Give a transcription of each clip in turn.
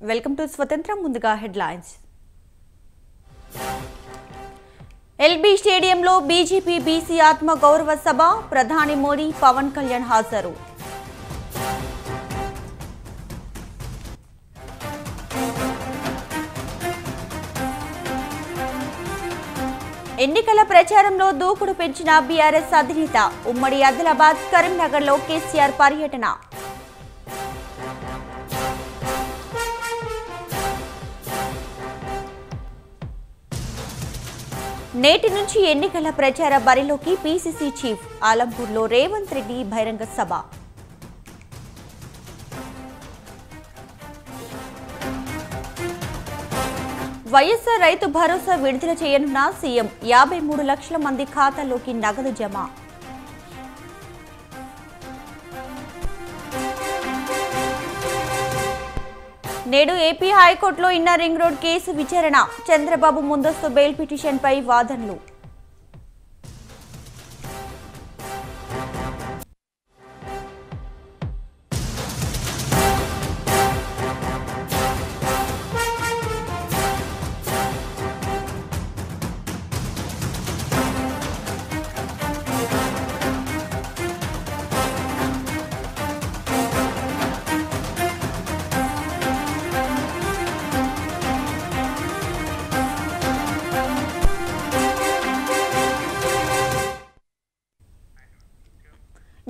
Welcome to స్వతంత్రం. ముందుగా headlines. LB స్టేడియంలో బీజేపీ బీసీ ఆత్మ గౌరవ సభ, ప్రధాని మోడీ, పవన్ కళ్యాణ్ హాజరు. ఎన్నికల ప్రచారంలో దూకుడు పెంచిన బీఆర్ఎస్ అధినేత. ఉమ్మడి ఆదిలాబాద్, కరీంనగర్లో కేసీఆర్ పర్యటన. నేటి నుంచి ఎన్నికల ప్రచార బరిలోకి పీసీసీ చీఫ్. ఆలంపూర్లో రేవంత్ రెడ్డి బహిరంగ సభ. వైఎస్ఆర్ రైతు భరోసా విడుదల చేయనున్న సీఎం. 53 లక్షల మంది ఖాతాల్లోకి నగదు జమ. నేడు ఏపీ హైకోర్టులో ఇన్నర్ రింగ్ రోడ్ కేసు విచారణ. చంద్రబాబు ముందస్తు బెయిల్ పిటిషన్పై వాదనలు.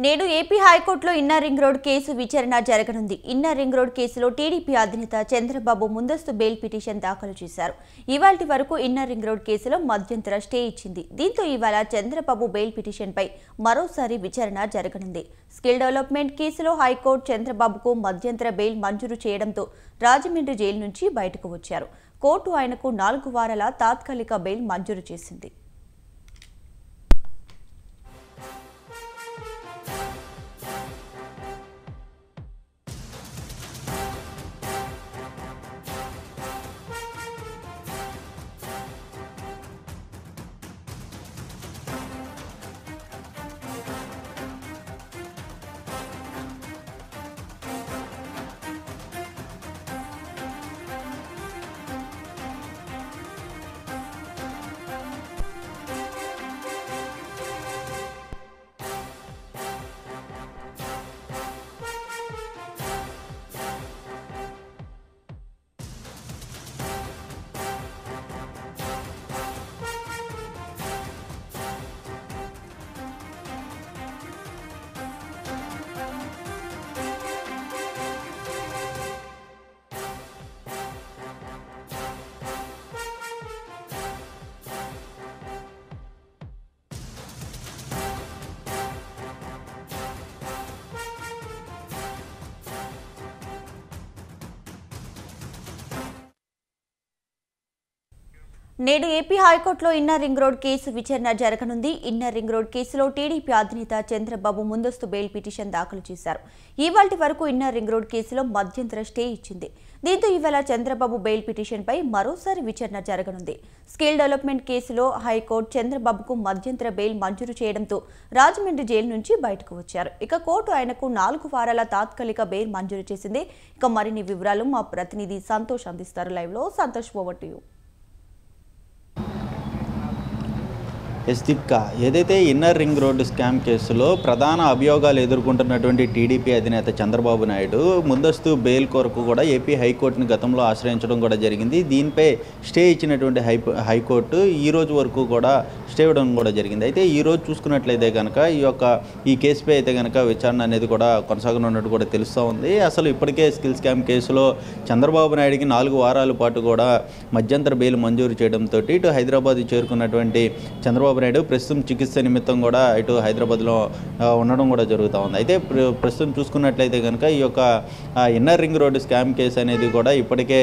నేడు ఏపీ హైకోర్టులో ఇన్నర్ రింగ్ రోడ్ కేసు విచారణ జరగనుంది. ఇన్నర్ రింగ్ రోడ్ కేసులో టీడీపీ అధినేత చంద్రబాబు ముందస్తు బెయిల్ పిటిషన్ దాఖలు చేశారు. ఇవాల్టి వరకు ఇన్నర్ రింగ్ రోడ్ కేసులో మధ్యంతర స్టే ఇచ్చింది. దీంతో ఇవాళ చంద్రబాబు బెయిల్ పిటిషన్పై మరోసారి విచారణ జరగనుంది. స్కిల్ డెవలప్మెంట్ కేసులో హైకోర్టు చంద్రబాబుకు మధ్యంతర బెయిల్ మంజూరు చేయడంతో రాజమండ్రి జైలు నుంచి బయటకు వచ్చారు. కోర్టు ఆయనకు 4 వారాల తాత్కాలిక బెయిల్ మంజూరు చేసింది. నేడు ఏపీ హైకోర్టులో ఇన్నర్ రింగ్ రోడ్ కేసు విచారణ జరగనుంది. ఇన్నర్ రింగ్ రోడ్ కేసులో టీడీపీ అధినేత చంద్రబాబు ముందస్తు బెయిల్ పిటిషన్ దాఖలు చేశారు. ఇవాల్టి వరకు ఇన్నర్ రింగ్ రోడ్ కేసులో మధ్యంతర స్టే ఇచ్చింది. దీంతో ఇవాళ చంద్రబాబు బెయిల్ పిటిషన్పై మరోసారి విచారణ జరగనుంది. స్కిల్ డెవలప్మెంట్ కేసులో హైకోర్టు చంద్రబాబుకు మధ్యంతర బెయిల్ మంజూరు చేయడంతో రాజమండ్రి జైలు నుంచి బయటకు వచ్చారు. ఇక కోర్టు ఆయనకు 4 వారాల తాత్కాలిక బెయిల్ మంజూరు చేసింది. ఇక మరిన్ని వివరాలు మా ప్రతినిధి సంతోష్ అందిస్తారు. లైవ్లో Santosh, over to you. Deepika, ఏదైతే ఇన్నర్ రింగ్ రోడ్డు స్కామ్ కేసులో ప్రధాన అభియోగాలు ఎదుర్కొంటున్నటువంటి టీడీపీ అధినేత చంద్రబాబు నాయుడు ముందస్తు బెయిల్ కొరకు కూడా ఏపీ హైకోర్టుని గతంలో ఆశ్రయించడం కూడా జరిగింది. దీనిపై స్టే ఇచ్చినటువంటి హైకోర్టు ఈ రోజు వరకు కూడా స్టే ఇవ్వడం కూడా జరిగింది. అయితే ఈ రోజు చూసుకున్నట్లయితే కనుక ఈ కేసుపై అయితే కనుక విచారణ అనేది కూడా కొనసాగనున్నట్టు కూడా తెలుస్తూ ఉంది. అసలు ఇప్పటికే స్కిల్ స్కామ్ కేసులో చంద్రబాబు నాయుడికి 4 వారాల పాటు కూడా మధ్యంతర బెయిల్ మంజూరు చేయడంతో ఇటు హైదరాబాద్ చేరుకున్నటువంటి చంద్రబాబు నాయుడు ప్రస్తుతం చికిత్స నిమిత్తం కూడా ఇటు హైదరాబాద్లో ఉండడం కూడా జరుగుతూ ఉంది. అయితే ప్రస్తుతం చూసుకున్నట్లయితే కనుక ఈ యొక్క inner ring road scam case అనేది కూడా ఇప్పటికే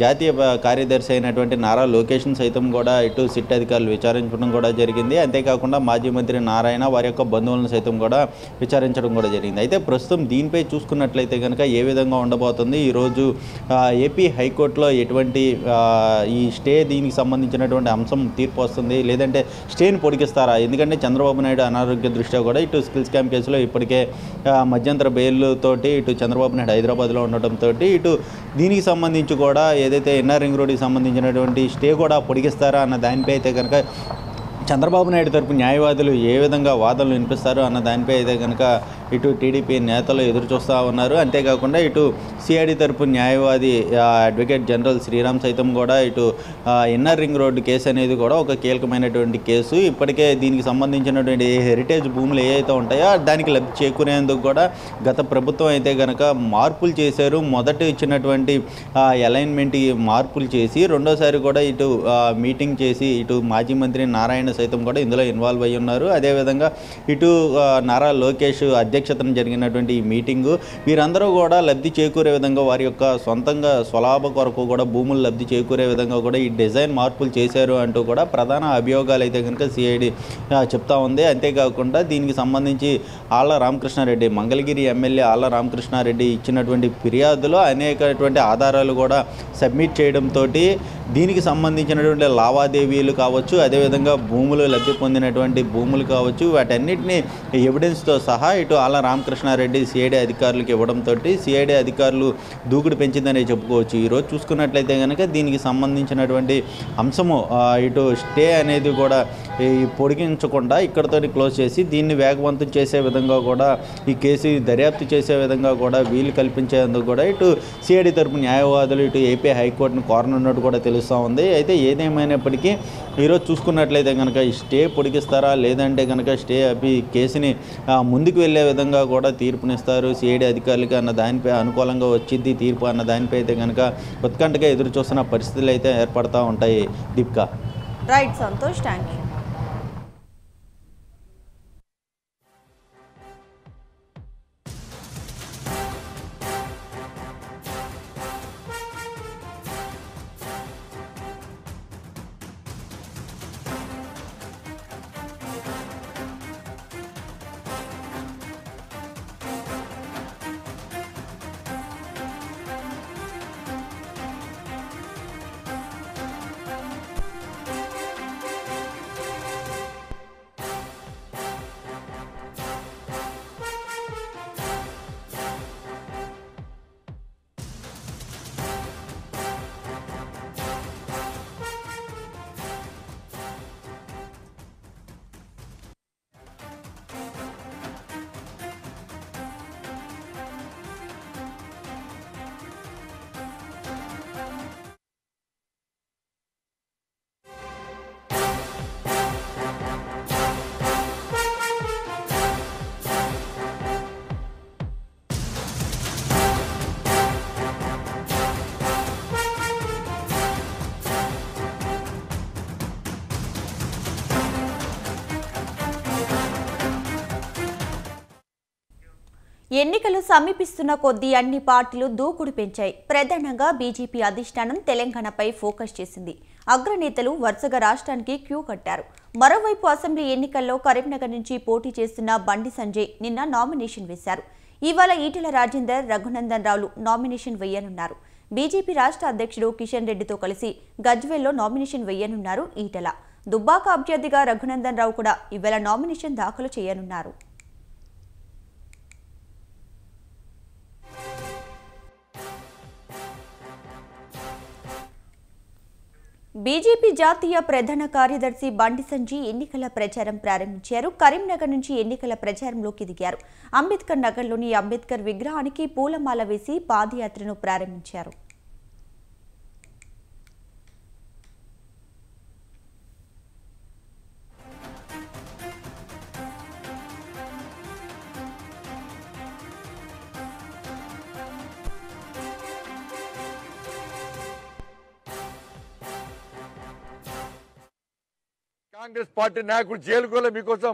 జాతీయ కార్యదర్శి అయినటువంటి నారా లోకేష్ సైతం కూడా ఇటు సిట్ అధికారులు విచారించడం కూడా జరిగింది. అంతేకాకుండా మాజీ మంత్రి నారాయణ వారి యొక్క బంధువులను సైతం కూడా విచారించడం కూడా జరిగింది. అయితే ప్రస్తుతం దీనిపై చూసుకున్నట్లయితే కనుక ఏ విధంగా ఉండబోతుంది, ఈరోజు ఏపీ హైకోర్టులో ఎటువంటి ఈ స్టే దీనికి సంబంధించినటువంటి అంశం తీర్పు వస్తుంది, లేదంటే లేదంటే స్టేని పొడిగిస్తారా? ఎందుకంటే చంద్రబాబు నాయుడు అనారోగ్య దృష్ట్యా కూడా ఇటు స్కిల్ స్కామ్ కేసులో ఇప్పటికే మధ్యంతర బెయిల్ తోటి ఇటు చంద్రబాబు నాయుడు హైదరాబాద్లో ఉండటంతో ఇటు దీనికి సంబంధించి కూడా ఏదైతే ఇన్నర్ రింగ్ రోడ్డుకి సంబంధించినటువంటి స్టే కూడా పొడిగిస్తారా అన్న దానిపై అయితే కనుక చంద్రబాబు నాయుడు తరపు న్యాయవాదులు ఏ విధంగా వాదనలు వినిపిస్తారు అన్న దానిపై అయితే కనుక ఇటు టీడీపీ నేతలు ఎదురు చూస్తూ ఉన్నారు. అంతేకాకుండా ఇటు సిఐడి తరపు న్యాయవాది అడ్వకేట్ జనరల్ శ్రీరామ్ సైతం కూడా ఇటు ఇన్నర్ రింగ్ రోడ్డు కేసు అనేది కూడా ఒక కీలకమైనటువంటి కేసు. ఇప్పటికే దీనికి సంబంధించినటువంటి హెరిటేజ్ భూములు ఏవైతే ఉంటాయో దానికి లబ్ధి చేకూరేందుకు కూడా గత ప్రభుత్వం అయితే కనుక మార్పులు చేశారు. మొదట ఇచ్చినటువంటి అలైన్మెంట్ మార్పులు చేసి రెండోసారి కూడా ఇటు మీటింగ్ చేసి ఇటు మాజీ మంత్రి నారాయణ సైతం కూడా ఇందులో ఇన్వాల్వ్ అయ్యి ఉన్నారు. అదేవిధంగా ఇటు నారా లోకేష్ అధ్యక్షతన జరిగినటువంటి ఈ మీటింగు వీరందరూ కూడా లబ్ధి చేకూరే విధంగా వారి యొక్క సొంతంగా స్వలాభ కొరకు కూడా భూములు లబ్ధి చేకూరే విధంగా కూడా ఈ డిజైన్ మార్పులు చేశారు అంటూ కూడా ప్రధాన అభియోగాలు అయితే కనుక సిఐడి చెప్తా ఉంది. అంతేకాకుండా దీనికి సంబంధించి ఆళ్ల రామకృష్ణారెడ్డి మంగళగిరి ఎమ్మెల్యే ఆళ్ల రామకృష్ణారెడ్డి ఇచ్చినటువంటి ఫిర్యాదులో అనేకటువంటి ఆధారాలు కూడా సబ్మిట్ చేయడంతో దీనికి సంబంధించినటువంటి లావాదేవీలు కావచ్చు, అదేవిధంగా భూములు లబ్ధి పొందినటువంటి భూములు కావచ్చు, వాటన్నిటిని ఎవిడెన్స్తో సహా ఇటు ఆళ్ల రామకృష్ణారెడ్డి సిఐడి అధికారులకు ఇవ్వడంతో సిఐడి అధికారులు దూకుడు పెంచిందని చెప్పుకోవచ్చు. ఈరోజు చూసుకున్నట్లయితే కనుక దీనికి సంబంధించినటువంటి అంశము ఇటు స్టే అనేది కూడా పొడిగించకుండా ఇక్కడతో క్లోజ్ చేసి దీన్ని వేగవంతం చేసే విధంగా కూడా ఈ కేసు దర్యాప్తు చేసే విధంగా కూడా వీలు కల్పించేందుకు కూడా ఇటు సిఐడి తరపు న్యాయవాదులు ఇటు ఏపీ హైకోర్టును కోరనున్నట్టు కూడా తెలుస్తూ ఉంది. అయితే ఏదేమైనప్పటికీ ఈరోజు చూసుకున్నట్లయితే కనుక ఈ స్టే పొడిగిస్తారా లేదంటే కనుక స్టే అవి కేసుని ముందుకు వెళ్ళే విధంగా కూడా తీర్పునిస్తారు సిఐడి అధికారులకి అన్న దానిపై అనుకూలంగా వచ్చింది తీర్పు అన్న దానిపై అయితే కనుక ఉత్కంఠగా ఎదురు చూస్తున్న పరిస్థితులు అయితే ఏర్పడతా ఉంటాయి. Deepika. Right Santosh, thank you. ఎన్నికలు సమీపిస్తున్న కొద్దీ అన్ని పార్టీలు దూకుడు పెంచాయి. ప్రధానంగా బీజేపీ అధిష్టానం తెలంగాణపై ఫోకస్ చేసింది. అగ్రనేతలు వరుసగా రాష్ట్రానికి క్యూ కట్టారు. మరోవైపు అసెంబ్లీ ఎన్నికల్లో కరీంనగర్ నుంచి పోటీ చేస్తున్న బండి సంజయ్ నిన్న నామినేషన్ వేశారు. ఇవాళ ఈటెల రాజేందర్, రఘునందన్ రావులు నామినేషన్ వేయనున్నారు. బీజేపీ రాష్ట్ర అధ్యక్షుడు కిషన్ రెడ్డితో కలిసి గజ్వేల్లో నామినేషన్ వేయనున్నారు ఈటెల. దుబ్బాక అభ్యర్థిగా రఘునందన్ రావు కూడా ఇవాళ నామినేషన్ దాఖలు చేయనున్నారు. బీజేపీ జాతీయ ప్రధాన కార్యదర్శి బండి సంజయ్ ఎన్నికల ప్రచారం ప్రారంభించారు. కరీంనగర్ నుంచి ఎన్నికల ప్రచారంలోకి దిగారు. అంబేద్కర్ నగర్లోని అంబేద్కర్ విగ్రహానికి పూలమాల వేసి పాదయాత్రను ప్రారంభించారు. కాంగ్రెస్ పార్టీ నాయకుడు జైలుకోలే మీకోసం,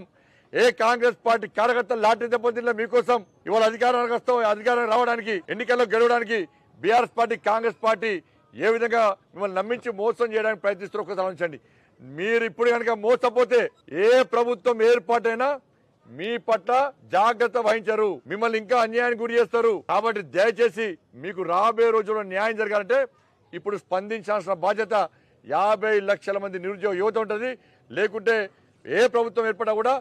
ఏ కాంగ్రెస్ పార్టీ కార్యకర్తలు లాఠీ దెబ్బతిన్న మీకోసం ఇవాళ అధికారానికి వస్తాం. అధికారం రావడానికి, ఎన్నికల్లో గెలవడానికి బీఆర్ఎస్ పార్టీ, కాంగ్రెస్ పార్టీ ఏ విధంగా మిమ్మల్ని నమ్మించి మోసం చేయడానికి ప్రయత్నిస్తారు ఒకసారి ఆలోచించండి. మీరు ఇప్పుడు కనుక మోసపోతే ఏ ప్రభుత్వం ఏర్పాటైనా మీ పట్ల జాగ్రత్త వహించరు, మిమ్మల్ని ఇంకా అన్యాయానికి గురి చేస్తారు. కాబట్టి దయచేసి మీకు రాబోయే రోజుల్లో న్యాయం జరగాలంటే ఇప్పుడు స్పందించాల్సిన బాధ్యత 50 లక్షల మంది నిరుద్యోగ యువత ఉంటుంది. లేకుంటే ఏ ప్రభుత్వం ఏర్పడా కూడా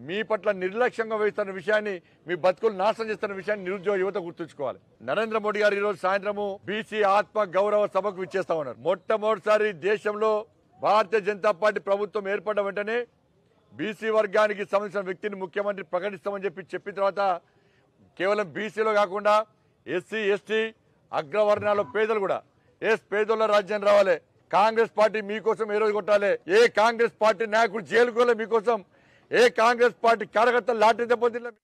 మీ పట్ల నిర్లక్ష్యంగా వహిస్తున్న విషయాన్ని, మీ బతుకులు నాశనం చేస్తున్న విషయాన్ని నిరుద్యోగ యువత గుర్తుంచుకోవాలి. నరేంద్ర మోడీ గారు ఈరోజు సాయంత్రము బీసీ ఆత్మ గౌరవ సభకు విచ్చేస్తా ఉన్నారు. మొట్టమొదటిసారి దేశంలో భారతీయ జనతా పార్టీ ప్రభుత్వం ఏర్పడ్డ వెంటనే బీసీ వర్గానికి సంబంధించిన వ్యక్తిని ముఖ్యమంత్రి ప్రకటిస్తామని చెప్పిన తర్వాత కేవలం బీసీలో కాకుండా ఎస్సీ ఎస్టీ అగ్రవర్ణాల పేదలు కూడా పేదోళ్ళ రాజ్యం రావాలి. కాంగ్రెస్ పార్టీ మీకోసం ఏ రోజు కొట్టాలి. ఏ కాంగ్రెస్ పార్టీ నాయకుడు జైలుకోలే మీకోసం. ఏ కాంగ్రెస్ పార్టీ కార్యకర్తలు లాఠీ దెబ్బతిన్న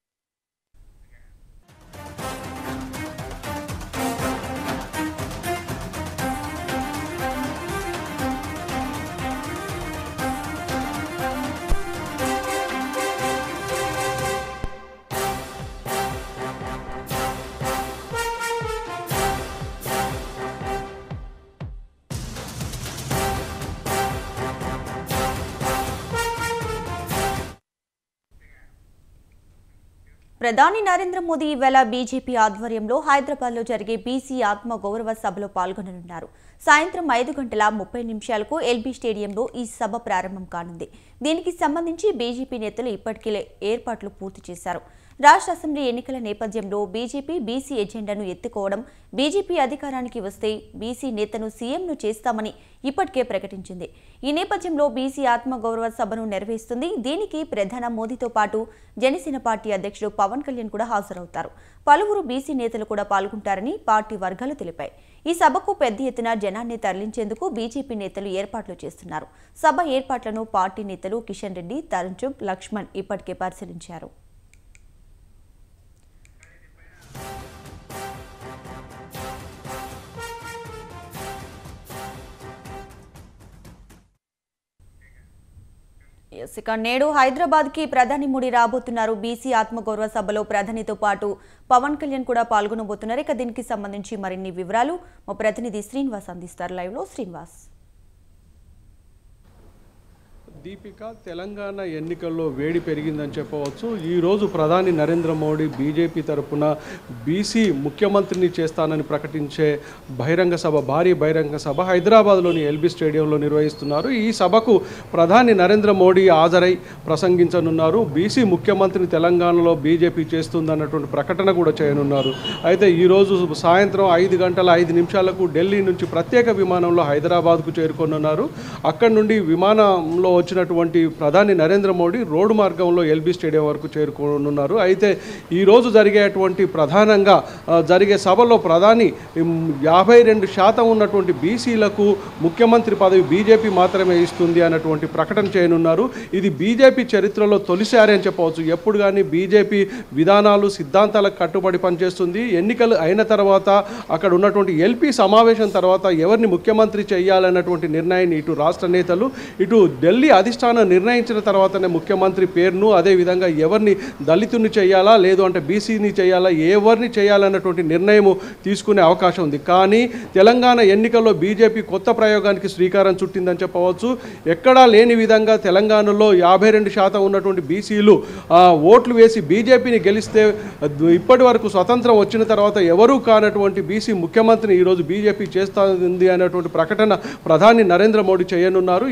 ప్రధాని నరేంద్ర మోదీ ఈవేళ బీజేపీ ఆధ్వర్యంలో హైదరాబాద్లో జరిగే బీసీ ఆత్మ గౌరవ సభలో పాల్గొననున్నారు. సాయంత్రం 5:30 ఎల్బీ స్టేడియంలో ఈ సభ ప్రారంభం కానుంది. దీనికి సంబంధించి బీజేపీ నేతలు ఇప్పటికే ఏర్పాట్లు పూర్తి చేశారు. రాష్ట్ర అసెంబ్లీ ఎన్నికల నేపథ్యంలో బీజేపీ బీసీ ఎజెండాను ఎత్తుకోవడం, బీజేపీ అధికారానికి వస్తే బీసీ నేతను సీఎంను చేస్తామని ఇప్పటికే ప్రకటించింది. ఈ నేపథ్యంలో బీసీ ఆత్మగౌరవ సభను నిర్వహిస్తుంది. దీనికి ప్రధాని మోదీతో పాటు జనసేన పార్టీ అధ్యక్షుడు పవన్ కళ్యాణ్ కూడా హాజరవుతారు. పలువురు బీసీ నేతలు కూడా పాల్గొంటారని పార్టీ వర్గాలు తెలిపాయి. ఈ సభకు పెద్ద ఎత్తున జనాన్ని తరలించేందుకు బీజేపీ నేతలు ఏర్పాట్లు చేస్తున్నారు. సభ ఏర్పాట్లను పార్టీ నేతలు కిషన్ రెడ్డి, తరుణ్ చుగ్, లక్ష్మణ్ ఇప్పటికే పరిశీలించారు. ఇక నేడు హైదరాబాద్ కి ప్రధాని మోడీ రాబోతున్నారు. బీసీ ఆత్మగౌరవ సభలో ప్రధానితో పాటు పవన్ కళ్యాణ్ కూడా పాల్గొనబోతున్నారు. ఇక దీనికి సంబంధించి మరిన్ని వివరాలు మా ప్రతినిధి శ్రీనివాస్ అందిస్తారు. లైవ్ లో శ్రీనివాస్. దీపిక, తెలంగాణ ఎన్నికల్లో వేడి పెరిగిందని చెప్పవచ్చు. ఈరోజు ప్రధాని నరేంద్ర మోడీ బీజేపీ తరపున బీసీ ముఖ్యమంత్రిని చేస్తానని ప్రకటించే భారీ బహిరంగ సభ హైదరాబాద్లోని ఎల్బీ స్టేడియంలో నిర్వహిస్తున్నారు. ఈ సభకు ప్రధాని నరేంద్ర మోడీ హాజరై ప్రసంగించనున్నారు. బీసీ ముఖ్యమంత్రిని తెలంగాణలో బీజేపీ చేస్తుందన్నటువంటి ప్రకటన కూడా చేయనున్నారు. అయితే ఈరోజు సాయంత్రం 5:05 ఢిల్లీ నుంచి ప్రత్యేక విమానంలో హైదరాబాద్కు చేరుకోనున్నారు. అక్కడి నుండి విమానంలో వచ్చినటువంటి ప్రధాని నరేంద్ర మోడీ రోడ్డు మార్గంలో ఎల్బీ స్టేడియం వరకు చేరుకోనున్నారు. అయితే ఈరోజు ప్రధానంగా జరిగే సభలో ప్రధాని 52% ఉన్నటువంటి బీసీలకు ముఖ్యమంత్రి పదవి బీజేపీ మాత్రమే ఇస్తుంది అన్నటువంటి ప్రకటన చేయనున్నారు. ఇది బీజేపీ చరిత్రలో తొలిసారి అని చెప్పవచ్చు. ఎప్పుడు కానీ బీజేపీ విధానాలు, సిద్ధాంతాలకు కట్టుబడి పనిచేస్తుంది. ఎన్నికలు అయిన తర్వాత అక్కడ ఉన్నటువంటి ఎల్పీ సమావేశం తర్వాత ఎవరిని ముఖ్యమంత్రి చేయాలన్నటువంటి నిర్ణయాన్ని ఇటు రాష్ట్ర నేతలు, ఇటు ఢిల్లీ అధిష్టానం నిర్ణయించిన తర్వాతనే ముఖ్యమంత్రి పేరును, అదేవిధంగా ఎవరిని దళితుని చేయాలా లేదు అంటే బీసీని చేయాలా, ఎవరిని చేయాలన్నటువంటి నిర్ణయము తీసుకునే అవకాశం ఉంది. కానీ తెలంగాణ ఎన్నికల్లో బీజేపీ కొత్త ప్రయోగానికి శ్రీకారం చుట్టిందని చెప్పవచ్చు. ఎక్కడా లేని విధంగా తెలంగాణలో 52% ఉన్నటువంటి బీసీలు ఓట్లు వేసి బీజేపీని గెలిస్తే ఇప్పటి వరకు స్వతంత్రం వచ్చిన తర్వాత ఎవరూ కానటువంటి బీసీ ముఖ్యమంత్రిని ఈరోజు బీజేపీ చేస్తుంది అనేటువంటి ప్రకటన ప్రధాని నరేంద్ర మోడీ చేయనున్నారు.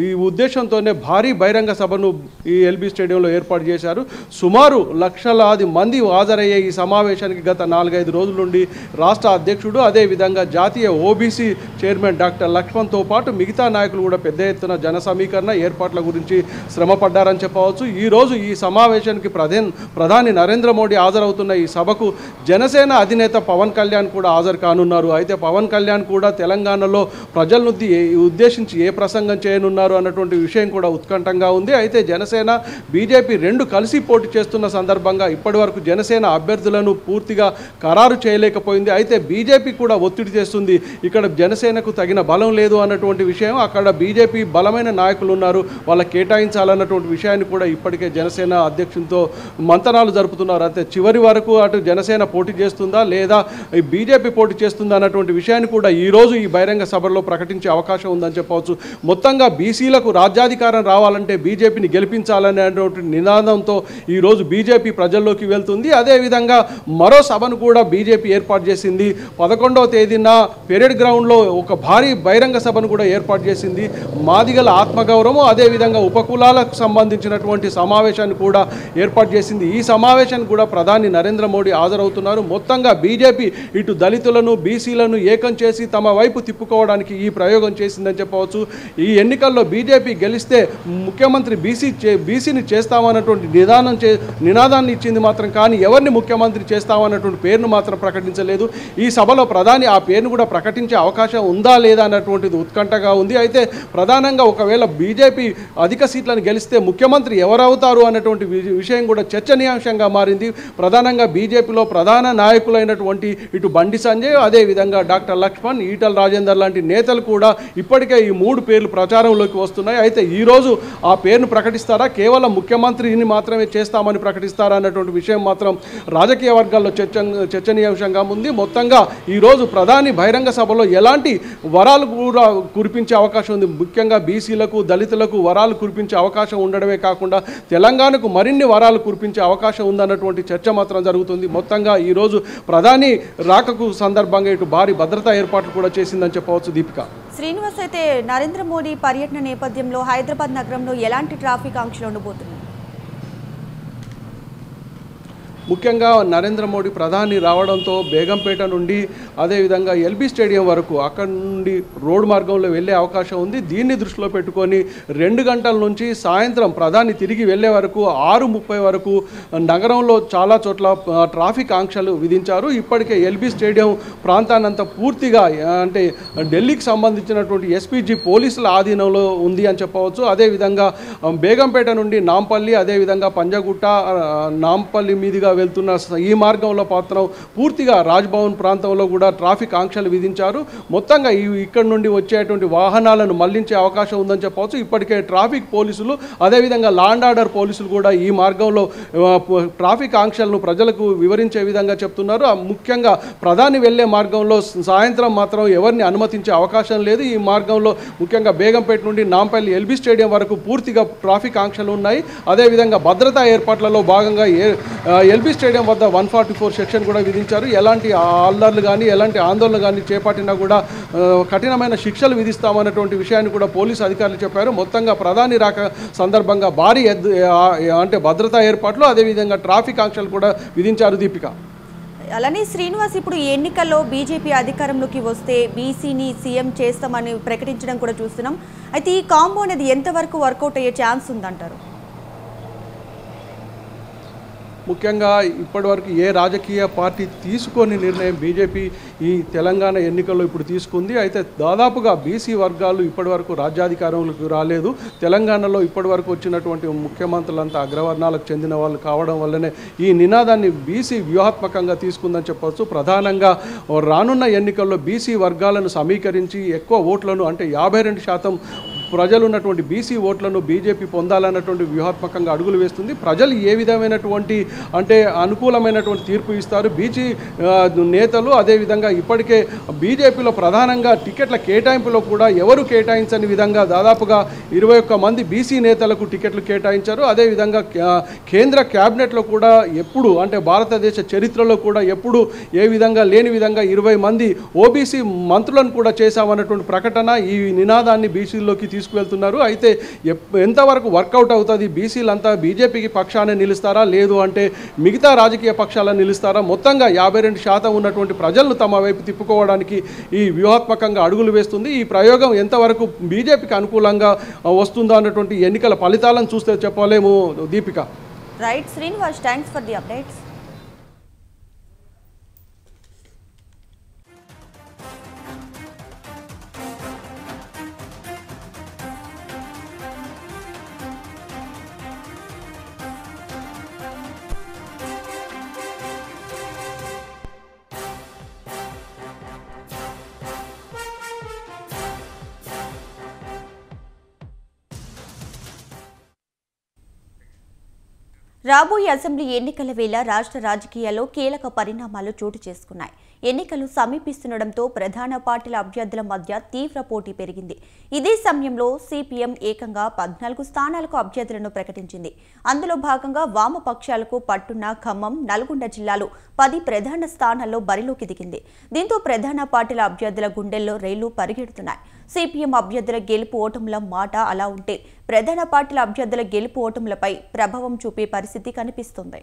ఈ ఉద్దేశంతోనే భారీ బహిరంగ సభను ఈ ఎల్బీ స్టేడియంలో ఏర్పాటు చేశారు. సుమారు లక్షలాది మంది హాజరయ్యే ఈ సమావేశానికి గత 4-5 రోజుల నుండి రాష్ట్ర అధ్యక్షుడు, అదేవిధంగా జాతీయ ఓబీసీ చైర్మన్ డాక్టర్ లక్ష్మణ్తో పాటు మిగతా నాయకులు కూడా పెద్ద ఎత్తున జన సమీకరణ ఏర్పాట్ల గురించి శ్రమ పడ్డారని చెప్పవచ్చు. ఈరోజు ఈ సమావేశానికి ప్రధాని నరేంద్ర మోడీ హాజరవుతున్న ఈ సభకు జనసేన అధినేత పవన్ కళ్యాణ్ కూడా హాజరు కానున్నారు. అయితే పవన్ కళ్యాణ్ కూడా తెలంగాణలో ప్రజలను ఉద్దేశించి ఏ ప్రసంగం చేయనున్నారు అన్నటువంటి విషయం కూడా ఉత్కంఠంగా ఉంది. అయితే జనసేన, బీజేపీ రెండు కలిసి పోటీ చేస్తున్న సందర్భంగా ఇప్పటివరకు జనసేన అభ్యర్థులను పూర్తిగా ఖరారు చేయలేకపోయింది. అయితే బీజేపీ కూడా ఒత్తిడి చేస్తుంది. ఇక్కడ జనసేనకు తగిన బలం లేదు అన్నటువంటి విషయం, అక్కడ బీజేపీ బలమైన నాయకులు ఉన్నారు, వాళ్ళ కేటాయించాలన్నటువంటి విషయాన్ని కూడా ఇప్పటికే జనసేన అధ్యక్షునితో మంతనాలు జరుపుతున్నారు. అయితే చివరి వరకు అటు జనసేన పోటీ చేస్తుందా లేదా బీజేపీ పోటీ చేస్తుందా అన్నటువంటి విషయాన్ని కూడా ఈరోజు ఈ బహిరంగ సభలో ప్రకటించే అవకాశం ఉందని చెప్పవచ్చు. మొత్తంగా బీసీలకు రాజ్యాధికారం రావాలంటే బీజేపీని గెలిపించాలనేటువంటి నినాదంతో ఈరోజు బీజేపీ ప్రజల్లోకి వెళ్తుంది. అదేవిధంగా మరో సభను కూడా బీజేపీ ఏర్పాటు చేసింది. 11వ తేదీన పెరేడ్ గ్రౌండ్లో ఒక భారీ బహిరంగ సభను కూడా ఏర్పాటు చేసింది. మాదిగల ఆత్మగౌరవం అదేవిధంగా ఉపకులాలకు సంబంధించినటువంటి సమావేశాన్ని కూడా ఏర్పాటు చేసింది. ఈ సమావేశానికి కూడా ప్రధాని నరేంద్ర మోడీ హాజరవుతున్నారు. మొత్తంగా బీజేపీ ఇటు దళితులను బీసీలను ఏకం చేసి తమ వైపు తిప్పుకోవడానికి ఈ ప్రయోగం చేసిందని చెప్పవచ్చు. ఈ ఎన్నికల్లో బీజేపీ గెలిస్తే ముఖ్యమంత్రి బీసీని చేస్తామన్నటువంటి నినాదాన్ని ఇచ్చింది మాత్రం, కానీ ఎవరిని ముఖ్యమంత్రి చేస్తామన్నటువంటి పేరును మాత్రం ప్రకటించలేదు. ఈ సభలో ప్రధాని ఆ పేరును కూడా ప్రకటించే అవకాశం ఉందా లేదా అన్నటువంటిది ఉత్కంఠగా ఉంది. అయితే ప్రధానంగా ఒకవేళ బీజేపీ అధిక సీట్లను గెలిస్తే ముఖ్యమంత్రి ఎవరవుతారు అన్నటువంటి విషయం కూడా చర్చనీయాంశంగా మారింది. ప్రధానంగా బీజేపీలో ప్రధాన నాయకులైనటువంటి ఇటు బండి సంజయ్ అదేవిధంగా డాక్టర్ లక్ష్మణ్, ఈటల రాజేందర్ లాంటి నేతలు కూడా ఇప్పటికే ఈ 3 పేర్లు ప్రచారంలోకి వస్తున్నాయి. అయితే ఈరోజు ఆ పేరును ప్రకటిస్తారా, కేవలం ముఖ్యమంత్రిని మాత్రమే చేస్తామని ప్రకటిస్తారా అన్నటువంటి విషయం మాత్రం రాజకీయ వర్గాల్లో చర్చనీయాంశంగా ఉంది. మొత్తంగా ఈరోజు ప్రధాని బహిరంగ సభలో ఎలాంటి వరాలు కూడా కురిపించే అవకాశం ఉంది. ముఖ్యంగా బీసీలకు దళితులకు వరాలు కురిపించే అవకాశం ఉండడమే కాకుండా తెలంగాణకు మరిన్ని వరాలు కురిపించే అవకాశం ఉందన్నటువంటి చర్చ మాత్రం జరుగుతుంది. మొత్తంగా ఈరోజు ప్రధాని రాకకు సందర్భంగా ఇటు భారీ భద్రతా ఏర్పాట్లు కూడా చేసిందని చెప్పవచ్చు. దీపిక శ్రీనివాస్, అయితే నరేంద్ర మోడీ పర్యటన నేపథ్యంలో హైదరాబాద్ నగరంలో ఎలాంటి ట్రాఫిక్ ఆంక్షలు ఉండబోతున్నాయి? ముఖ్యంగా నరేంద్ర మోడీ ప్రధాని రావడంతో బేగంపేట నుండి అదేవిధంగా ఎల్బీ స్టేడియం వరకు అక్కడ నుండి రోడ్డు మార్గంలో వెళ్ళే అవకాశం ఉంది. దీన్ని దృష్టిలో పెట్టుకొని 2 గంటల నుంచి సాయంత్రం ప్రధాని తిరిగి వెళ్ళే వరకు 6:30 వరకు నగరంలో చాలా చోట్ల ట్రాఫిక్ ఆంక్షలు విధించారు. ఇప్పటికే ఎల్బీ స్టేడియం ప్రాంతాన్నంతా పూర్తిగా అంటే ఢిల్లీకి సంబంధించినటువంటి ఎస్పీజీ పోలీసుల ఆధీనంలో ఉంది అని చెప్పవచ్చు. అదేవిధంగా బేగంపేట నుండి నాంపల్లి అదేవిధంగా పంజగుట్ట నాంపల్లి మీదుగా వెళ్తున్న ఈ మార్గంలో మాత్రం పూర్తిగా రాజ్భవన్ ప్రాంతంలో కూడా ట్రాఫిక్ ఆంక్షలు విధించారు. మొత్తంగా ఇక్కడ నుండి వచ్చేటువంటి వాహనాలను మళ్లించే అవకాశం ఉందని చెప్పవచ్చు. ఇప్పటికే ట్రాఫిక్ పోలీసులు అదేవిధంగా లా అండ్ ఆర్డర్ పోలీసులు కూడా ఈ మార్గంలో ట్రాఫిక్ ఆంక్షలను ప్రజలకు వివరించే విధంగా చెప్తున్నారు. ముఖ్యంగా ప్రధాని వెళ్లే మార్గంలో సాయంత్రం మాత్రం ఎవరిని అనుమతించే అవకాశం లేదు. ఈ మార్గంలో ముఖ్యంగా బేగంపేట నుండి నాంపల్లి ఎల్బీ స్టేడియం వరకు పూర్తిగా ట్రాఫిక్ ఆంక్షలు ఉన్నాయి. అదేవిధంగా భద్రతా ఏర్పాట్లలో భాగంగా ఎల్బీ స్టేడియం వద్ద 144 సెక్షన్ కూడా విధించారు. ఎలాంటి అల్లర్లు కానీ ఎలాంటి ఆందోళన కానీ చేపట్టినా కూడా కఠినమైన శిక్షలు విధిస్తామన్నటువంటి విషయాన్ని కూడా పోలీసు అధికారులు చెప్పారు. మొత్తంగా ప్రధాని రాక సందర్భంగా భారీ అంటే భద్రతా ఏర్పాట్లు అదేవిధంగా ట్రాఫిక్ ఆంక్షలు కూడా విధించారు. దీపిక అలానే శ్రీనివాస్, ఇప్పుడు ఈ ఎన్నికల్లో బీజేపీ అధికారంలోకి వస్తే బీసీని సీఎం చేస్తామని ప్రకటించడం కూడా చూస్తున్నాం. అయితే ఈ కాంబో అనేది ఎంతవరకు వర్కౌట్ అయ్యే ఛాన్స్ ఉందంటారు? ముఖ్యంగా ఇప్పటివరకు ఏ రాజకీయ పార్టీ తీసుకొని నిర్ణయం బీజేపీ ఈ తెలంగాణ ఎన్నికల్లో ఇప్పుడు తీసుకుంది. అయితే దాదాపుగా బీసీ వర్గాలు ఇప్పటివరకు రాజ్యాధికారంలోకి రాలేదు. తెలంగాణలో ఇప్పటివరకు వచ్చినటువంటి ముఖ్యమంత్రులంతా అగ్రవర్ణాలకు చెందిన వాళ్ళు కావడం వల్లనే ఈ నినాదాన్ని బీసీ వ్యూహాత్మకంగా తీసుకుందని చెప్పవచ్చు. ప్రధానంగా రానున్న ఎన్నికల్లో బీసీ వర్గాలను సమీకరించి ఎక్కువ ఓట్లను అంటే 52% ప్రజలు ఉన్నటువంటి బీసీ ఓట్లను బీజేపీ పొందాలన్నటువంటి వ్యూహాత్మకంగా అడుగులు వేస్తుంది. ప్రజలు ఏ విధమైనటువంటి అంటే అనుకూలమైనటువంటి తీర్పు ఇస్తారు బీసీ నేతలు. అదేవిధంగా ఇప్పటికే బీజేపీలో ప్రధానంగా టికెట్ల కేటాయింపులో కూడా ఎవరు కేటాయించని విధంగా దాదాపుగా 21 మంది బీసీ నేతలకు టికెట్లు కేటాయించారు. అదేవిధంగా కేంద్ర క్యాబినెట్లో కూడా ఎప్పుడు అంటే భారతదేశ చరిత్రలో కూడా ఎప్పుడు ఏ విధంగా లేని విధంగా 20 మంది ఓబీసీ మంత్రులను కూడా చేశామన్నటువంటి ప్రకటన ఈ నినాదాన్ని బీసీలోకి తీసుకువెళ్తున్నారు. అయితే ఎంతవరకు వర్కౌట్ అవుతుంది, బీసీలంతా బీజేపీకి పక్షానే నిలుస్తారా లేదు అంటే మిగతా రాజకీయ పక్షాలను నిలుస్తారా? మొత్తంగా 52% ఉన్నటువంటి ప్రజలను తమ వైపు తిప్పుకోవడానికి ఈ వ్యూహాత్మకంగా అడుగులు వేస్తుంది. ఈ ప్రయోగం ఎంతవరకు బీజేపీకి అనుకూలంగా వస్తుందో అన్నటువంటి ఎన్నికల ఫలితాలను చూస్తే చెప్పలేము. Deepika right Srinivas, thanks for the updates. రాబోయే అసెంబ్లీ ఎన్నికల వేళ రాష్ట్ర రాజకీయాల్లో కీలక పరిణామాలు చోటు చేసుకున్నాయి. ఎన్నికలు సమీపిస్తుండటంతో ప్రధాన పార్టీల అభ్యర్థుల మధ్య తీవ్ర పోటీ పెరిగింది. ఇదే సమయంలో సిపిఎం ఏకంగా 14 స్థానాలకు అభ్యర్థులను ప్రకటించింది. అందులో భాగంగా వామపక్షాలకు పట్టున్న ఖమ్మం, నల్గొండ జిల్లాలో 10 ప్రధాన స్థానాల్లో బరిలోకి దిగింది. దీంతో ప్రధాన పార్టీల అభ్యర్థుల గుండెల్లో రైళ్లు పరిగెడుతున్నాయి. సిపిఎం అభ్యర్థుల గెలుపు ఓటముల మాట అలా ఉంటే ప్రధాన పార్టీల అభ్యర్థుల గెలుపు ఓటములపై ప్రభావం చూపే పరిస్థితి కనిపిస్తుంది.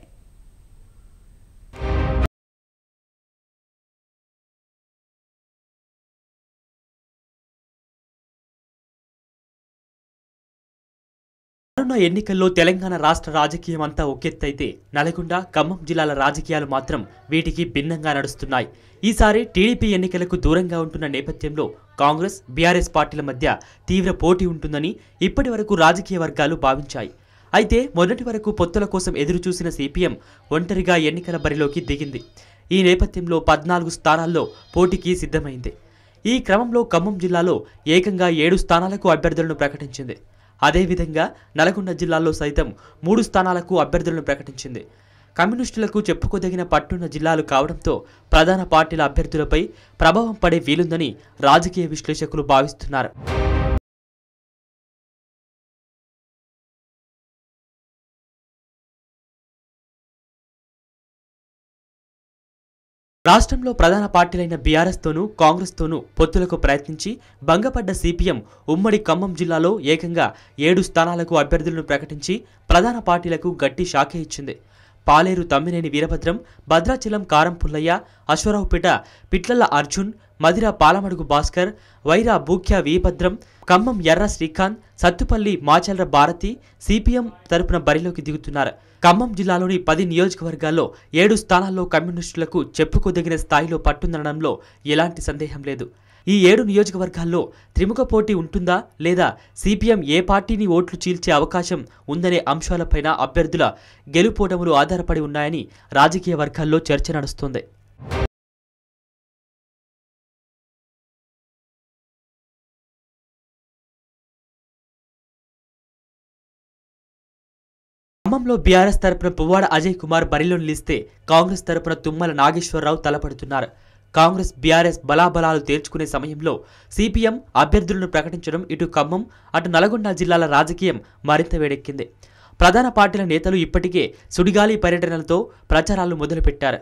ఎన్నికల్లో తెలంగాణ రాష్ట్ర రాజకీయం అంతా ఒకెత్తైతే నల్గొండ, ఖమ్మం జిల్లాల రాజకీయాలు మాత్రం వీటికి భిన్నంగా నడుస్తున్నాయి. ఈసారి టీడీపీ ఎన్నికలకు దూరంగా ఉంటున్న నేపథ్యంలో కాంగ్రెస్, బీఆర్ఎస్ పార్టీల మధ్య తీవ్ర పోటీ ఉంటుందని ఇప్పటి వరకు రాజకీయ వర్గాలు భావించాయి. అయితే మొదటి వరకు పొత్తుల కోసం ఎదురుచూసిన సిపిఎం ఒంటరిగా ఎన్నికల బరిలోకి దిగింది. ఈ నేపథ్యంలో 14 స్థానాల్లో పోటీకి సిద్ధమైంది. ఈ క్రమంలో ఖమ్మం జిల్లాలో ఏకంగా 7 స్థానాలకు అభ్యర్థులను ప్రకటించింది. అదేవిధంగా నల్గొండ జిల్లాలో సైతం 3 స్థానాలకు అభ్యర్థులను ప్రకటించింది. కమ్యూనిస్టులకు చెప్పుకోదగిన పట్టున్న జిల్లాలు కావడంతో ప్రధాన పార్టీల అభ్యర్థులపై ప్రభావం పడే వీలుందని రాజకీయ విశ్లేషకులు భావిస్తున్నారు. రాష్ట్రంలో ప్రధాన పార్టీలైన బీఆర్ఎస్తోనూ, కాంగ్రెస్తోనూ పొత్తులకు ప్రయత్నించి భంగపడ్డ సిపిఎం ఉమ్మడి ఖమ్మం జిల్లాలో ఏకంగా 7 స్థానాలకు అభ్యర్థులను ప్రకటించి ప్రధాన పార్టీలకు గట్టి షాకే ఇచ్చింది. పాలేరు తమ్మినేని వీరభద్రం, భద్రాచలం కారం పుల్లయ్య, అశ్వరావుపేట పిట్లల్ల అర్జున్, మదిర పాలమడుగు భాస్కర్, వైరా బూఖ్య వీరభద్రం, ఖమ్మం ఎర్ర శ్రీకాంత్, సత్తుపల్లి మాచల్ర భారతి సిపిఎం తరపున బరిలోకి దిగుతున్నారు. ఖమ్మం జిల్లాలోని 10 నియోజకవర్గాల్లో 7 స్థానాల్లో కమ్యూనిస్టులకు చెప్పుకోదగిన స్థాయిలో పట్టుందనడంలో ఎలాంటి సందేహం లేదు. ఈ 7 నియోజకవర్గాల్లో త్రిముఖ పోటీ ఉంటుందా లేదా సిపిఎం ఏ పార్టీని ఓట్లు చీల్చే అవకాశం ఉందనే అంశాలపైన అభ్యర్థుల గెలుపోటములు ఆధారపడి ఉన్నాయని రాజకీయ వర్గాల్లో చర్చ నడుస్తోంది. ఖమ్మంలో బీఆర్ఎస్ తరపున పువ్వాడ అజయ్ కుమార్ బరిలో నిలిస్తే కాంగ్రెస్ తరపున తుమ్మల నాగేశ్వరరావు తలపడుతున్నారు. కాంగ్రెస్, బీఆర్ఎస్ బలాబలాలు తేల్చుకునే సమయంలో సిపిఎం అభ్యర్థులను ప్రకటించడం ఇటు ఖమ్మం, అటు నల్గొండ జిల్లాల రాజకీయం మరింత వేడెక్కింది. ప్రధాన పార్టీల నేతలు ఇప్పటికే సుడిగాలి పర్యటనలతో ప్రచారాలు మొదలుపెట్టారు.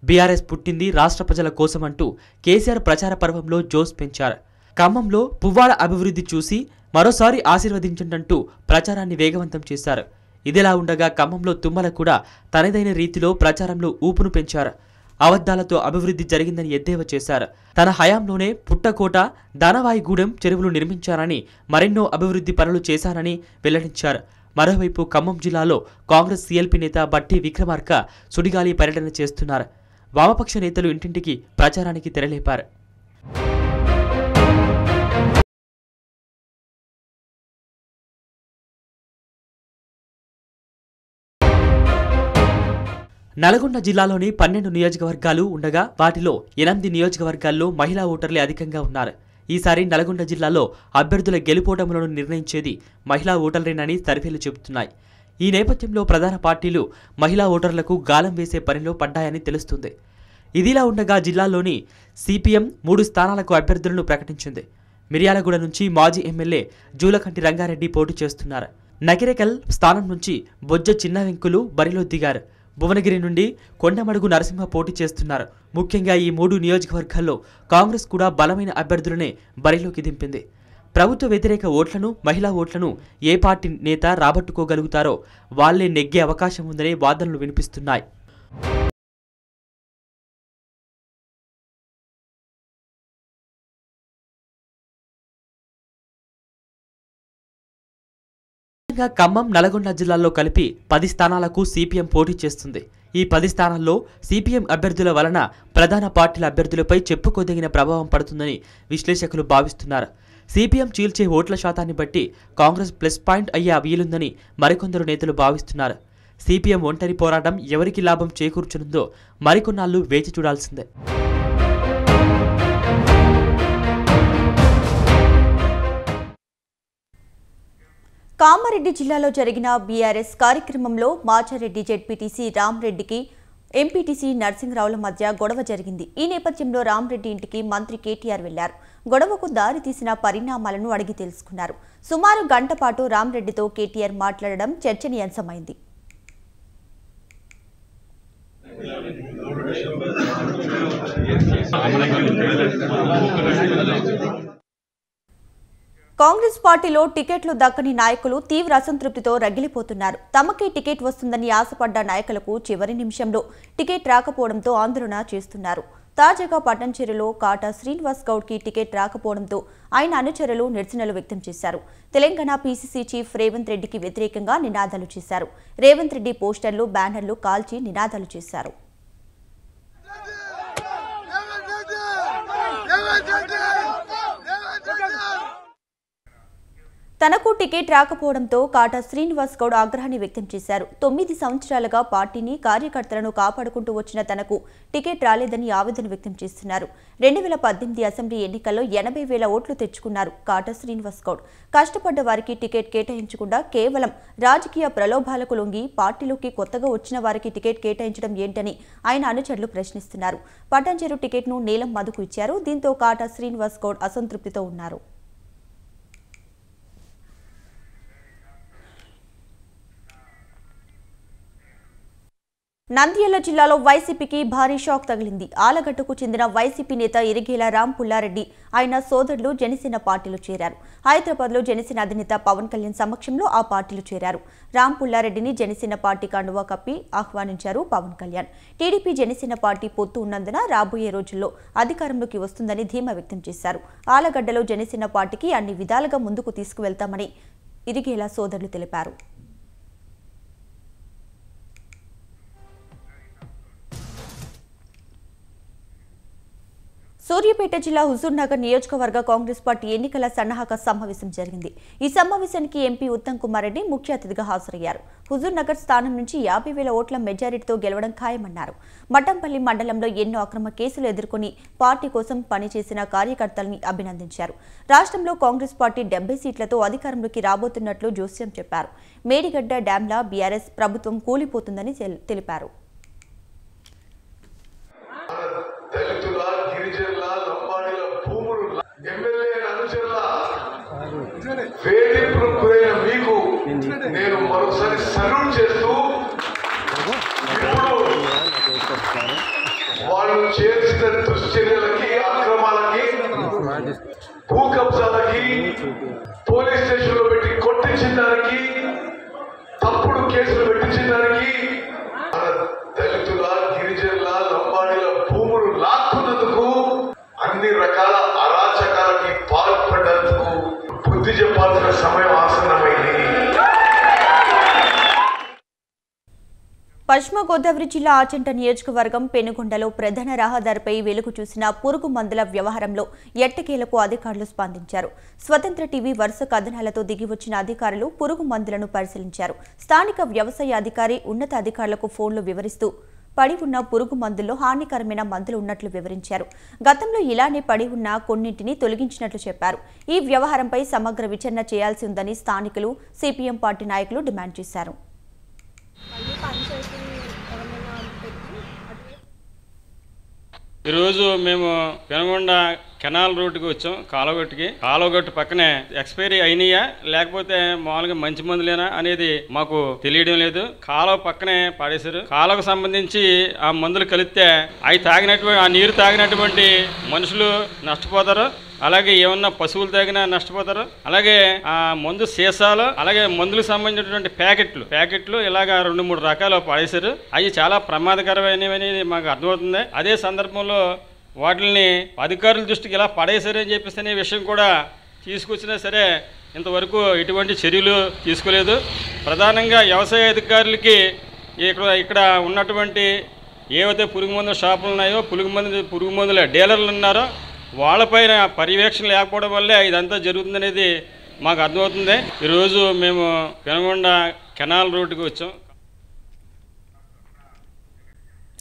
బీఆర్ఎస్ పుట్టింది రాష్ట్ర ప్రజల కోసమంటూ కేసీఆర్ ప్రచార పర్వంలో జోస్ పెంచారు. ఖమ్మంలో పువ్వాడ అభివృద్ధి చూసి మరోసారి ఆశీర్వదించండంటూ ప్రచారాన్ని వేగవంతం చేశారు. ఇదిలా ఉండగా ఖమ్మంలో తుమ్మల కూడా తనదైన రీతిలో ప్రచారంలో ఊపును పెంచారు. అబద్ధాలతో అభివృద్ధి జరిగిందని ఎద్దేవా చేశారు. తన హయాంలోనే పుట్టకోట, దానవాయిగూడెం చెరువులు నిర్మించారని, మరెన్నో అభివృద్ధి పనులు చేశారని వెల్లడించారు. మరోవైపు ఖమ్మం జిల్లాలో కాంగ్రెస్ సీఎల్పీ నేత బట్టి విక్రమార్క సుడిగాలి పర్యటన చేస్తున్నారు. వామపక్ష నేతలు ఇంటింటికి ప్రచారానికి తెరలేపారు. నల్గొండ జిల్లాలోని 12 నియోజకవర్గాలు ఉండగా వాటిలో 8 నియోజకవర్గాల్లో మహిళా ఓటర్లే అధికంగా ఉన్నారు. ఈసారి నల్గొండ జిల్లాలో అభ్యర్థుల గెలుపోటములను నిర్ణయించేది మహిళా ఓటర్లేనని సర్వేలు చెబుతున్నాయి. ఈ నేపథ్యంలో ప్రధాన పార్టీలు మహిళా ఓటర్లకు గాలం వేసే పనిలో పడ్డాయని తెలుస్తుంది. ఇదిలా ఉండగా జిల్లాలోని సిపిఎం 3 స్థానాలకు అభ్యర్థులను ప్రకటించింది. మిర్యాలగూడ నుంచి మాజీ ఎమ్మెల్యే జూలకంటి రంగారెడ్డి పోటీ చేస్తున్నారు. నకిరేకల్ స్థానం నుంచి బొజ్జ చిన్న వెంకులు బరిలో దిగారు. భువనగిరి నుండి కొండమడుగు నరసింహ పోటీ చేస్తున్నారు. ముఖ్యంగా ఈ 3 నియోజకవర్గాల్లో కాంగ్రెస్ కూడా బలమైన అభ్యర్థులనే బరిలోకి దింపింది. ప్రభుత్వ వ్యతిరేక ఓట్లను, మహిళా ఓట్లను ఏ పార్టీ నేత రాబట్టుకోగలుగుతారో వాళ్లే నెగ్గే అవకాశం ఉందనే వాదనలు వినిపిస్తున్నాయి. ఖమ్మం, నల్గొండ జిల్లాల్లో కలిపి 10 స్థానాలకు సిపిఎం పోటీ చేస్తుంది. ఈ 10 స్థానాల్లో సిపిఎం అభ్యర్థుల వలన ప్రధాన పార్టీల అభ్యర్థులపై చెప్పుకోదగిన ప్రభావం పడుతుందని విశ్లేషకులు భావిస్తున్నారు. సిపిఎం చీల్చే ఓట్ల శాతాన్ని బట్టి కాంగ్రెస్ ప్లస్ పాయింట్ అయ్యే వీలుందని మరికొందరు నేతలు భావిస్తున్నారు. సిపిఎం ఒంటరి పోరాటం ఎవరికి లాభం చేకూర్చనుందో మరికొన్నాళ్లు వేచి చూడాల్సిందే. కామారెడ్డి జిల్లాలో జరిగిన బీఆర్ఎస్ కార్యక్రమంలో మాచారెడ్డి జెడ్పీటీసీ రామ్రెడ్డికి ఎంపీటీసీ నర్సింగ్రావుల మధ్య గొడవ జరిగింది. ఈ నేపథ్యంలో రామ్రెడ్డి ఇంటికి మంత్రి కేటీఆర్ వెళ్లారు. గొడవకు దారి తీసిన పరిణామాలను అడిగి తెలుసుకున్నారు. సుమారు గంట పాటు రామ్రెడ్డితో కేటీఆర్ మాట్లాడడం చర్చనీయాంశమైంది. కాంగ్రెస్ పార్టీలో టికెట్లు దక్కని నాయకులు తీవ్ర అసంతృప్తితో రగిలిపోతున్నారు. తమకే టికెట్ వస్తుందని ఆశపడ్డ నాయకులకు చివరి నిమిషంలో టికెట్ రాకపోవడంతో ఆందోళన చేస్తున్నారు. తాజాగా పట్టంచెరులో కాటా శ్రీనివాస్ గౌడ్కి టికెట్ రాకపోవడంతో ఆయన అనుచరులు నిరసనలు వ్యక్తం చేశారు. తెలంగాణ పీసీసీ చీఫ్ రేవంత్ రెడ్డికి వ్యతిరేకంగా నినాదాలు చేశారు. రేవంత్ రెడ్డి పోస్టర్లు, బ్యానర్లు కాల్చి నినాదాలు చేశారు. తనకు టికెట్ రాకపోవడంతో కాటా శ్రీనివాస్ గౌడ్ ఆగ్రహాన్ని వ్యక్తం చేశారు. 9 సంవత్సరాలుగా పార్టీని, కార్యకర్తలను కాపాడుకుంటూ వచ్చిన తనకు టికెట్ రాలేదని ఆవేదన వ్యక్తం చేస్తున్నారు. 2018 అసెంబ్లీ ఎన్నికల్లో 80,000 ఓట్లు తెచ్చుకున్నారు కాటా శ్రీనివాస్ గౌడ్. కష్టపడ్డ వారికి టికెట్ కేటాయించకుండా కేవలం రాజకీయ ప్రలోభాలకు లొంగి పార్టీలోకి కొత్తగా వచ్చిన వారికి టికెట్ కేటాయించడం ఏంటని ఆయన అనుచరులు ప్రశ్నిస్తున్నారు. పట్టంచెరు టికెట్ను నీలం మధుకు ఇచ్చారు. దీంతో కాటా శ్రీనివాస్ గౌడ్ అసంతృప్తితో ఉన్నారు. నంద్యాల జిల్లాలో వైసీపీకి భారీ షాక్ తగిలింది. ఆలగడ్డకు చెందిన వైసీపీ నేత ఇరిగేల రామ్ పుల్లారెడ్డి ఆయన సోదరులు జనసేన పార్టీలో చేరారు. హైదరాబాద్లో జనసేన అధినేత పవన్ కళ్యాణ్ సమక్షంలో ఆ పార్టీలో చేరారు. రామ్ పుల్లారెడ్డిని జనసేన పార్టీ కండువా కప్పి ఆహ్వానించారు పవన్ కళ్యాణ్. టీడీపీ జనసేన పార్టీ పొత్తు ఉన్నందున రాబోయే రోజుల్లో అధికారంలోకి వస్తుందని ధీమా వ్యక్తం చేశారు. ఆలగడ్డలో జనసేన పార్టీకి అన్ని విధాలుగా ముందుకు తీసుకువెళ్తామని ఇరిగేల సోదరులు తెలిపారు. సూర్యాపేట జిల్లా హుజూర్నగర్ నియోజకవర్గ కాంగ్రెస్ పార్టీ ఎన్నికల సన్నాహక సమావేశం జరిగింది. ఈ సమావేశానికి ఎంపీ ఉత్తమ్ కుమార్ రెడ్డి ముఖ్య అతిథిగా హాజరయ్యారు. హుజూర్నగర్ స్థానం నుంచి 50,000 ఓట్ల మెజారిటీతో గెలవడం ఖాయమన్నారు. మఠంపల్లి మండలంలో ఎన్నో అక్రమ కేసులు ఎదుర్కొని పార్టీ కోసం పనిచేసిన కార్యకర్తల్ని అభినందించారు. రాష్ట్రంలో కాంగ్రెస్ పార్టీ 70 సీట్లతో అధికారంలోకి రాబోతున్నట్లు జోస్యం చెప్పారు. మేడిగడ్డ డ్యాంల బీఆర్ఎస్ ప్రభుత్వం కూలిపోతుందని తెలిపారు. వేధింపులకు గురైన మీకు నేను మరోసారి సల్యూట్ చేస్తూ ఇప్పుడు వాళ్ళు చేసిన దుశ్చర్యలకి, అక్రమాలకి, భూ కబ్జాలకి, పోలీస్ స్టేషన్ లో పెట్టి కొట్టించిన దానికి, తప్పుడు కేసులు పెట్టించిన దానికి, దళితుల, గిరిజనుల, లంబాడీల భూములు లాక్కున్నందుకు, అన్ని రకాల అరాచకాలకి పాల్పడ్డందుకు బుద్ధి చెప్పాల్సిన సమయం ఆసన్నమైంది. పశ్చిమ గోదావరి జిల్లా ఆచంట నియోజకవర్గం పెనుగొండలో ప్రధాన రహదారిపై వెలుగు చూసిన పురుగు మందుల వ్యవహారంలో ఎట్టకేలకు అధికారులు స్పందించారు. స్వతంత్ర టీవీ వరుస కథనాలతో దిగివచ్చిన అధికారులు పురుగు మందులను పరిశీలించారు. స్థానిక వ్యవసాయ అధికారి ఉన్నత అధికారులకు ఫోన్లు వివరిస్తూ పడి ఉన్న పురుగు మందుల్లో హానికరమైన మందులు ఉన్నట్లు వివరించారు. గతంలో ఇలానే పడి ఉన్న కొన్నింటిని తొలగించినట్లు చెప్పారు. ఈ వ్యవహారంపై సమగ్ర విచారణ చేయాల్సి ఉందని స్థానికులు, సిపిఎం పార్టీ నాయకులు డిమాండ్ చేశారు. ఈరోజు మేము పెనుగొండ కెనాల్ రోడ్డుకి వచ్చాం. కాలువగట్టు పక్కనే ఎక్స్పైరీ అయినాయా లేకపోతే మామూలుగా మంచి మందులేనా అనేది మాకు తెలియడం లేదు. కాలువ పక్కనే పాడేశారు. కాలువకు సంబంధించి ఆ మందులు కలిపితే అవి తాగినటువంటి, ఆ నీరు తాగినటువంటి మనుషులు నష్టపోతారు. అలాగే ఏమన్నా పశువులు తాగినా నష్టపోతారు. అలాగే ఆ మందు సీసాలు, అలాగే మందులకు సంబంధించినటువంటి ప్యాకెట్లు ఇలాగా 2-3 రకాలు పడేశారు. అవి చాలా ప్రమాదకరమైనవి మాకు అర్థమవుతుంది. అదే సందర్భంలో వాటిని అధికారుల దృష్టికి ఇలా పడేశారు అని చెప్పేసి అనే విషయం కూడా తీసుకొచ్చినా సరే ఇంతవరకు ఎటువంటి చర్యలు తీసుకోలేదు. ప్రధానంగా వ్యవసాయ అధికారులకి ఇక్కడ ఉన్నటువంటి ఏవైతే పురుగు మందుల షాపులు ఉన్నాయో, పురుగు మందుల డీలర్లు ఉన్నారో వాళ్ళపైన పర్యవేక్షణ లేకపోవడం వల్లే ఇదంతా జరుగుతుందనేది మాకు అర్థమవుతుంది. ఈరోజు మేము పెనుగొండ కెనాల్ రోడ్డుకి వచ్చాం.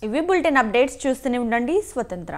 ఇవి బులెటిన్ అప్డేట్స్ చూస్తూనే ఉండండి స్వతంత్ర.